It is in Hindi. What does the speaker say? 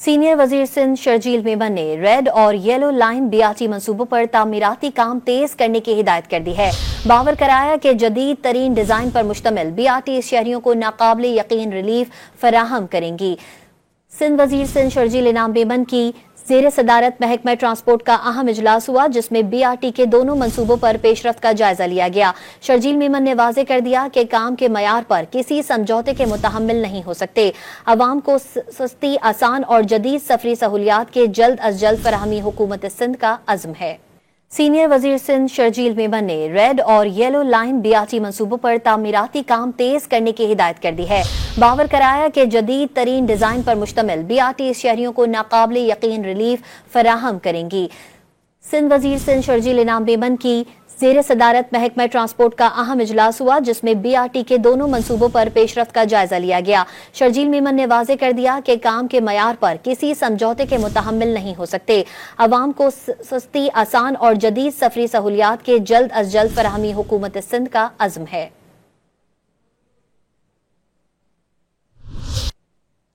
सीनियर वजीर सिंध शर्जील मेमन ने रेड और येलो लाइन बीआरटी मंसूबों पर तामीराती काम तेज करने की हिदायत कर दी है। बावर कराया कि जदीद तरीन डिजाइन पर मुश्तमिल बीआरटी शहरियों को नाकाबिले यकीन रिलीफ फराहम करेंगी। सिंध वजीर सिंध शर्जील इनाम मेमन की ज़ेर सदारत महकमा ट्रांसपोर्ट का अहम इजलास हुआ, जिसमें बीआरटी के दोनों मंसूबों पर पेशरफ्त का जायजा लिया गया। शर्जील मेमन ने वाजे कर दिया कि काम के मयार पर किसी समझौते के मुतहम्मिल नहीं हो सकते। अवाम को सस्ती, आसान और जदीद सफरी सहूलियात के जल्द अज जल्द फराहमी हुकूमत सिंध का अज़्म है। सीनियर वजीर सिंध शर्जील मेमन ने रेड और येलो लाइन बीआरटी मंसूबों पर तामीराती काम तेज करने की हिदायत कर दी है। बावर कराया कि जदीद तरीन डिजाइन पर मुश्तमिल बीआरटी शहरियों को नाकाबिले यकीन रिलीफ फराहम करेंगी। सिंध वजीर सिंध शर्जील इनाम मेमन की ज़ेर सदारत महकमा ट्रांसपोर्ट का अहम इजलास हुआ, जिसमें बीआरटी के दोनों मंसूबों पर पेशरफ्त का जायजा लिया गया। शर्जील मेमन ने वाजे कर दिया कि काम के मयार पर किसी समझौते के मुतहम्मिल नहीं हो सकते। अवाम को सस्ती, आसान और जदीद सफरी सहूलियात के जल्द अज जल्द फराहमी हुकूमत सिंध का अज़्म है।